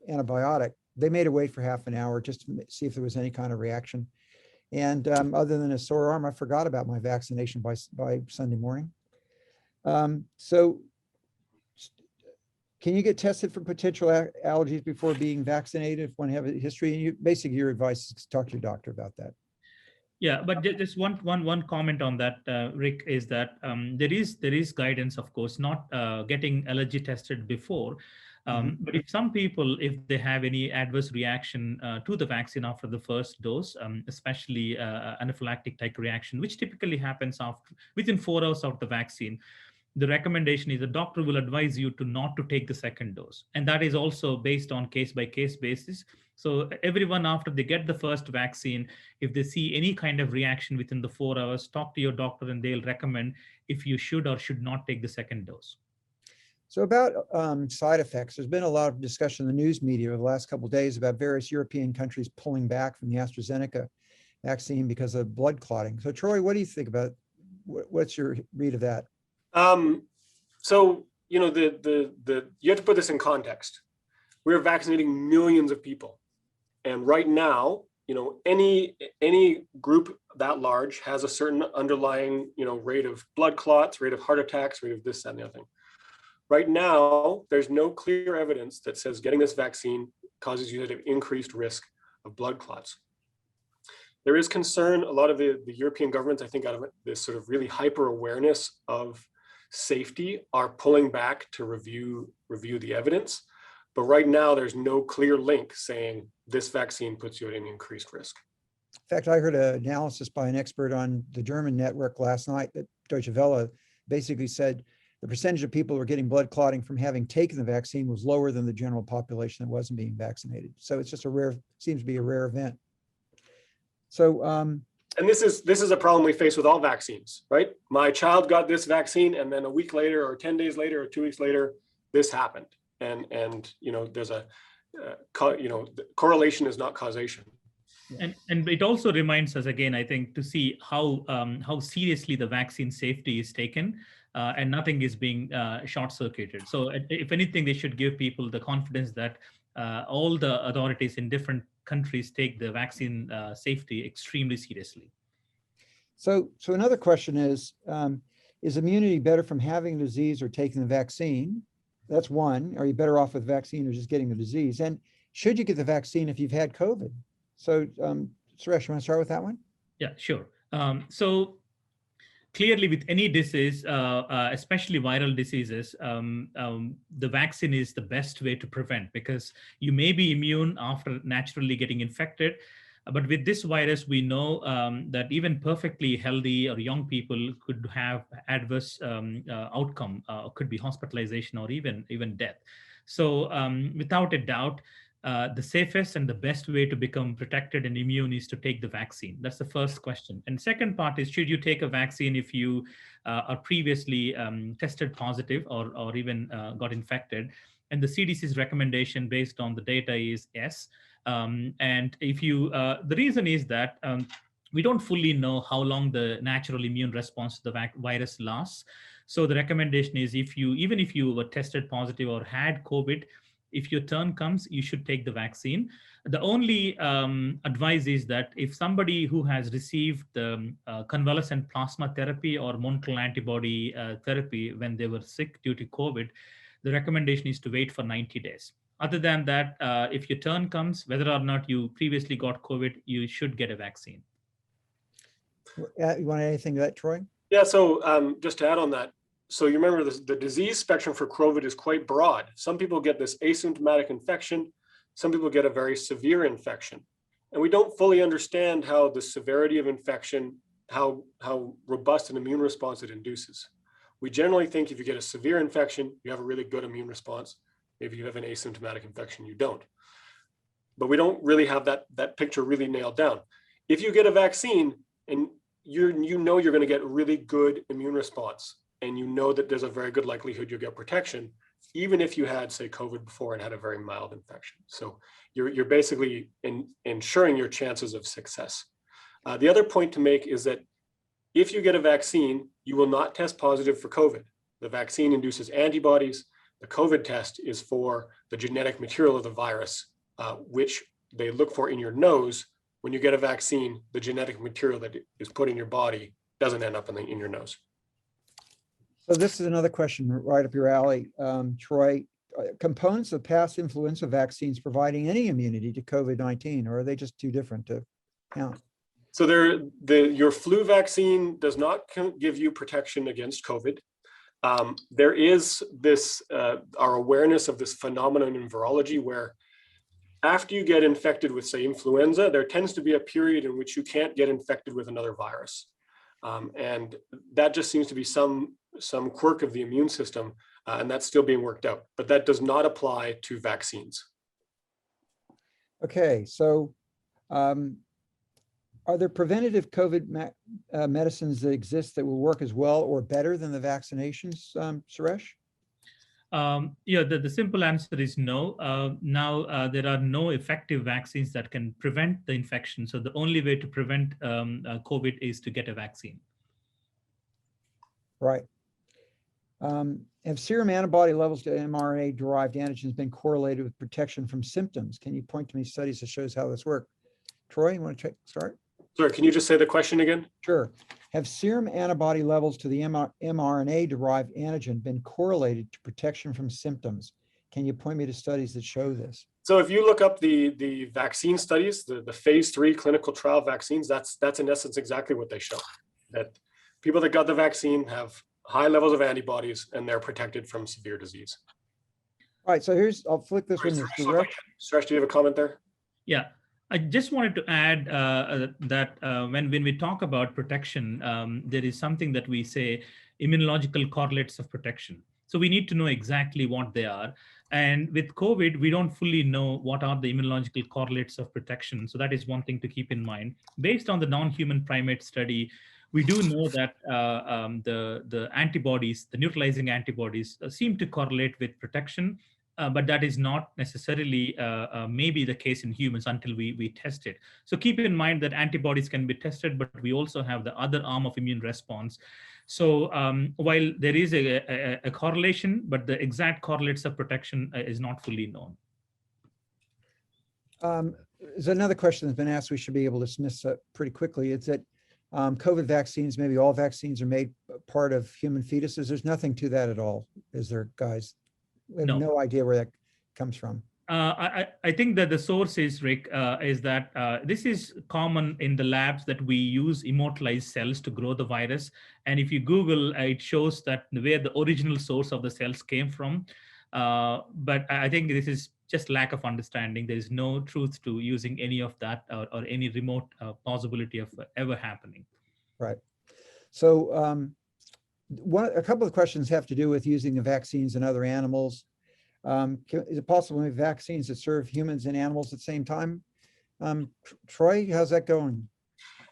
S1: antibiotic. They made her wait for half an hour just to see if there was any kind of reaction. And other than a sore arm, I forgot about my vaccination by Sunday morning. So can you get tested for potential allergies before being vaccinated if one have a history? And basically your advice is to talk to your doctor about that.
S2: Yeah, but just one comment on that, Rick, is that there is guidance, of course, not getting allergy tested before. But if some people, if they have any adverse reaction to the vaccine after the first dose, especially anaphylactic type reaction, which typically happens within 4 hours of the vaccine, the recommendation is the doctor will advise you to not to take the second dose. And that is also based on case-by-case basis. So everyone, after they get the first vaccine, if they see any kind of reaction within the 4 hours, talk to your doctor and they'll recommend if you should or should not take the second dose.
S1: So about side effects, there's been a lot of discussion in the news media over the last couple of days about various European countries pulling back from the AstraZeneca vaccine because of blood clotting. So Troy, what do you think about, what's your read of that?
S3: So, you know, you have to put this in context. We're vaccinating millions of people. And right now, you know, any group that large has a certain underlying, you know, rate of blood clots, rate of heart attacks, rate of this, that, and the other thing. Right now, there's no clear evidence that says getting this vaccine causes you to have increased risk of blood clots. There is concern, a lot of the European governments, I think out of this sort of really hyper awareness of safety, are pulling back to review the evidence. But right now, there's no clear link saying this vaccine puts you at an increased risk.
S1: In fact, I heard an analysis by an expert on the German network last night that Deutsche Welle basically said the percentage of people who are getting blood clotting from having taken the vaccine was lower than the general population that wasn't being vaccinated. So it's just seems to be a rare event. So,
S3: and this is a problem we face with all vaccines, right? My child got this vaccine, and then a week later, or 10 days later, or 2 weeks later, this happened. And there's a correlation is not causation.
S2: And it also reminds us again, I think, to see how seriously the vaccine safety is taken, and nothing is being short-circuited. So if anything, they should give people the confidence that all the authorities in different countries take the vaccine safety extremely seriously.
S1: So another question is immunity better from having the disease or taking the vaccine? That's one. Are you better off with vaccine or just getting the disease? And should you get the vaccine if you've had COVID? So Suresh, you want to start with that one?
S2: Yeah, sure. So clearly with any disease, especially viral diseases, the vaccine is the best way to prevent, because you may be immune after naturally getting infected. But with this virus, we know that even perfectly healthy or young people could have adverse outcome, could be hospitalization or even death. So without a doubt, the safest and the best way to become protected and immune is to take the vaccine. That's the first question. And second part is, should you take a vaccine if you are previously tested positive or even got infected? And the CDC's recommendation based on the data is yes. And if you, the reason is that we don't fully know how long the natural immune response to the virus lasts. So the recommendation is, even if you were tested positive or had COVID, if your turn comes, you should take the vaccine. The only advice is that if somebody who has received the convalescent plasma therapy or monoclonal antibody therapy when they were sick due to COVID, the recommendation is to wait for 90 days. Other than that, if your turn comes, whether or not you previously got COVID, you should get a vaccine.
S1: You want to add anything to that, Troy?
S3: Yeah, so just to add on that, so you remember the disease spectrum for COVID is quite broad. Some people get this asymptomatic infection. Some people get a very severe infection. And we don't fully understand how the severity of infection, how robust an immune response it induces. We generally think if you get a severe infection, you have a really good immune response. If you have an asymptomatic infection, you don't. But we don't really have that picture really nailed down. If you get a vaccine and you know you're going to get a really good immune response, and you know that there's a very good likelihood you'll get protection, even if you had, say, COVID before and had a very mild infection. So you're basically ensuring your chances of success. The other point to make is that if you get a vaccine, you will not test positive for COVID. The vaccine induces antibodies. The COVID test is for the genetic material of the virus, which they look for in your nose. When you get a vaccine, the genetic material that is put in your body doesn't end up in your nose.
S1: So this is another question right up your alley, Troy. Components of past influenza vaccines providing any immunity to COVID-19, or are they just too different to count?
S3: So your flu vaccine does not give you protection against COVID. There is this, our awareness of this phenomenon in virology where after you get infected with, say, influenza, there tends to be a period in which you can't get infected with another virus. And that just seems to be some quirk of the immune system, and that's still being worked out. But that does not apply to vaccines.
S1: Okay, so are there preventative COVID medicines that exist that will work as well or better than the vaccinations, Suresh?
S2: Yeah, the simple answer is no. Now, there are no effective vaccines that can prevent the infection. So the only way to prevent COVID is to get a vaccine.
S1: Right. Have serum antibody levels to mRNA-derived antigens been correlated with protection from symptoms? Can you point to me studies that shows how this works? Troy, you want to start?
S3: Sorry, can you just say the question again?
S1: Sure. Have serum antibody levels to the mRNA-derived antigen been correlated to protection from symptoms? Can you point me to studies that show this?
S3: So if you look up the vaccine studies, the phase 3 clinical trial vaccines, that's in essence exactly what they show. That people that got the vaccine have high levels of antibodies and they're protected from severe disease.
S1: All right, so I'll flick this one to Suresh.
S3: Suresh, do you have a comment there?
S2: Yeah, I just wanted to add that when we talk about protection, there is something that we say immunological correlates of protection. So we need to know exactly what they are. And with COVID, we don't fully know what are the immunological correlates of protection. So that is one thing to keep in mind. Based on the non-human primate study, we do know that the antibodies, the neutralizing antibodies, seem to correlate with protection. But that is not necessarily maybe the case in humans until we test it. So keep in mind that antibodies can be tested, but we also have the other arm of immune response. So while there is a correlation, but the exact correlates of protection is not fully known.
S1: There's another question that's been asked we should be able to dismiss pretty quickly. It's that COVID vaccines, maybe all vaccines are made part of human fetuses. There's nothing to that at all, is there, guys? We have no idea where that comes from.
S2: I think that the source is, Rick, is that this is common in the labs that we use immortalized cells to grow the virus. And if you Google, it shows that where the original source of the cells came from. But I think this is just lack of understanding. There is no truth to using any of that or any remote possibility of ever happening.
S1: Right. So a couple of questions have to do with using the vaccines in other animals. Is it possible to make vaccines that serve humans and animals at the same time? Troy, how's that going?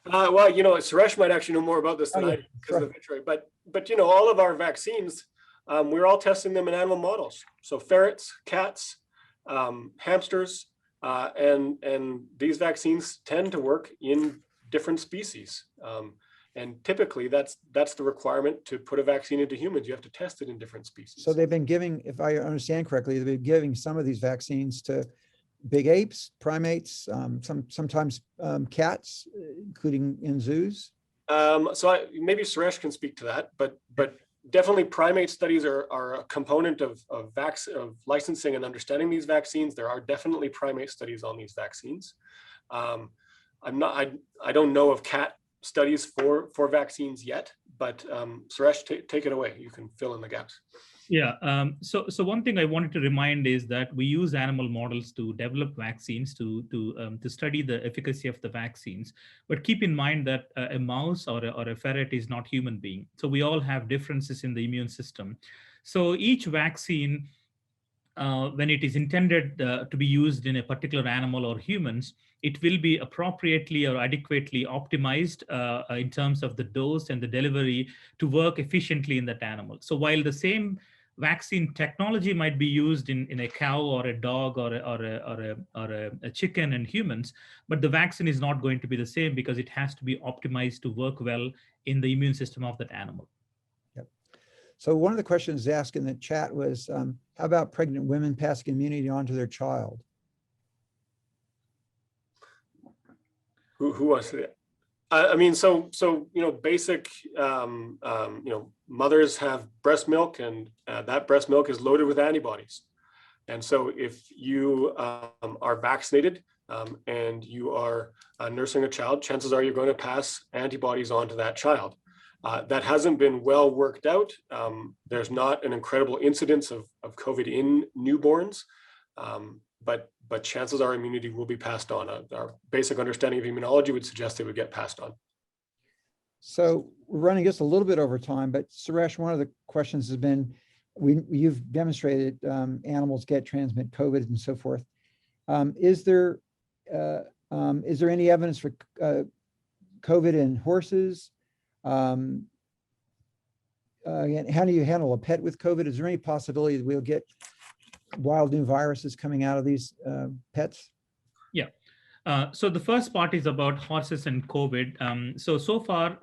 S3: Well, you know, Suresh might actually know more about this than I do because of the veterinary. But you know, all of our vaccines, we're all testing them in animal models. So ferrets, cats, hamsters, and these vaccines tend to work in different species. And typically that's the requirement to put a vaccine into humans. You have to test it in different species.
S1: So they've been giving, if I understand correctly, they've been giving some of these vaccines to big apes, primates, sometimes cats, including in zoos.
S3: So maybe Suresh can speak to that, but definitely primate studies are a component of licensing and understanding these vaccines. There are definitely primate studies on these vaccines. I don't know of cat studies for vaccines yet, but Suresh, take it away. You can fill in the gaps.
S2: Yeah. So one thing I wanted to remind is that we use animal models to develop vaccines to study the efficacy of the vaccines. But keep in mind that a mouse or a ferret is not human being. So we all have differences in the immune system. So each vaccine, when it is intended to be used in a particular animal or humans, it will be appropriately or adequately optimized in terms of the dose and the delivery to work efficiently in that animal. So while the same vaccine technology might be used in a cow or a dog or a chicken and humans, but the vaccine is not going to be the same because it has to be optimized to work well in the immune system of that animal.
S1: Yep. So one of the questions asked in the chat was, how about pregnant women passing immunity on to their child?
S3: Who wants to? I mean, so you know, basic, you know, mothers have breast milk, and that breast milk is loaded with antibodies. And so, if you are vaccinated and you are nursing a child, chances are you're going to pass antibodies on to that child. That hasn't been well worked out. There's not an incredible incidence of COVID in newborns, but chances are immunity will be passed on. Our basic understanding of immunology would suggest they would get passed on.
S1: So we're running just a little bit over time, but Suresh, one of the questions has been, you've demonstrated animals transmit COVID and so forth. Is there any evidence for COVID in horses? Again, how do you handle a pet with COVID? Is there any possibility that we'll get wild new viruses coming out of these pets?
S2: Yeah. So the first part is about horses and COVID. So far,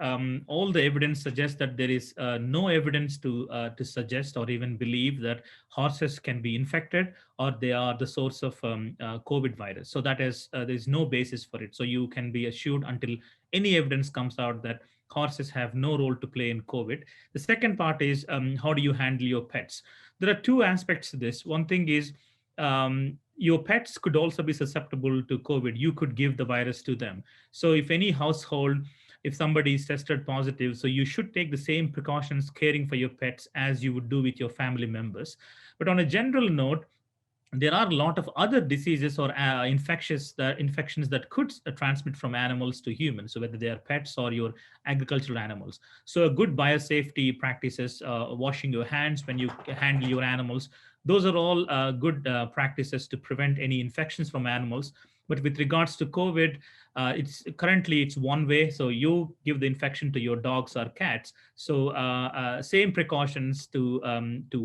S2: all the evidence suggests that there is no evidence to suggest or even believe that horses can be infected or they are the source of COVID virus. So that is there's no basis for it. So you can be assured until any evidence comes out that horses have no role to play in COVID. The second part is how do you handle your pets? There are two aspects to this. One thing is your pets could also be susceptible to COVID. You could give the virus to them. So if any household, if somebody is tested positive, so you should take the same precautions caring for your pets as you would do with your family members. But on a general note, there are a lot of other diseases or infections that could transmit from animals to humans, so whether they are pets or your agricultural animals. So a good biosafety practices, washing your hands when you handle your animals, those are all good practices to prevent any infections from animals. But with regards to COVID, it's currently it's one way. So you give the infection to your dogs or cats. So same precautions to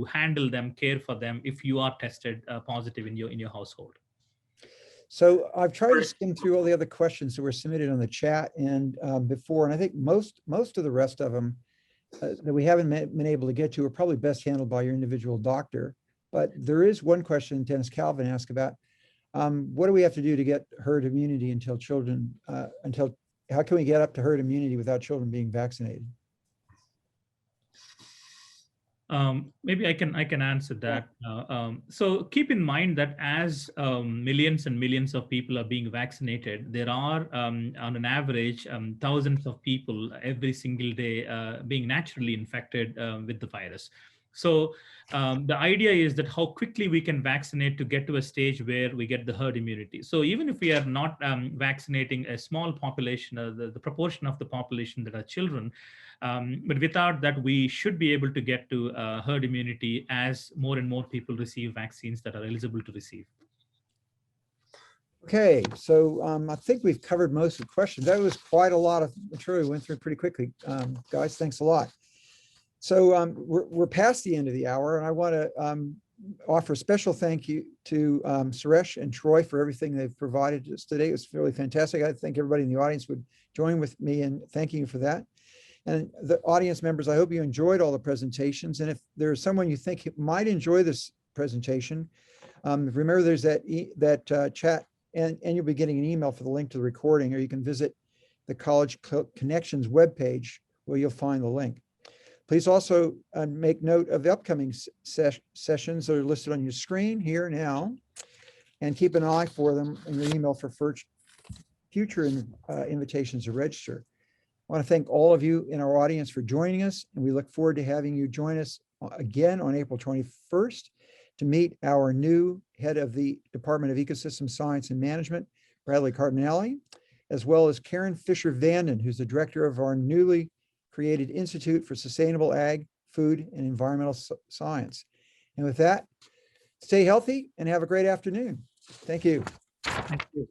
S2: handle them, care for them if you are tested positive in your household.
S1: So I've tried to skim through all the other questions that were submitted on the chat and before, and I think most of the rest of them that we haven't been able to get to are probably best handled by your individual doctor. But there is one question Dennis Calvin asked about. What do we have to do to get herd immunity until how can we get up to herd immunity without children being vaccinated?
S2: Maybe I can answer that. So keep in mind that as millions and millions of people are being vaccinated, there are on an average thousands of people every single day being naturally infected with the virus. So the idea is that how quickly we can vaccinate to get to a stage where we get the herd immunity. So even if we are not vaccinating a small population, the proportion of the population that are children, but without that, we should be able to get to herd immunity as more and more people receive vaccines that are eligible to receive.
S1: Okay, so I think we've covered most of the questions. That was quite a lot of material. We went through pretty quickly. Guys, thanks a lot. So we're past the end of the hour, and I want to offer a special thank you to Suresh and Troy for everything they've provided us today. It was really fantastic. I think everybody in the audience would join with me in thanking you for that. And the audience members, I hope you enjoyed all the presentations. And if there's someone you think might enjoy this presentation, remember there's that chat, and you'll be getting an email for the link to the recording, or you can visit the College Connections webpage where you'll find the link. Please also make note of the upcoming sessions that are listed on your screen here now, and keep an eye for them in your email for future invitations to register. I want to thank all of you in our audience for joining us, and we look forward to having you join us again on April 21st to meet our new head of the Department of Ecosystem Science and Management, Bradley Cardinale, as well as Karen Fisher-Vanden, who's the director of our newly created Institute for Sustainable Ag, Food, and Environmental Science. And with that, stay healthy and have a great afternoon. Thank you.
S2: Thank you.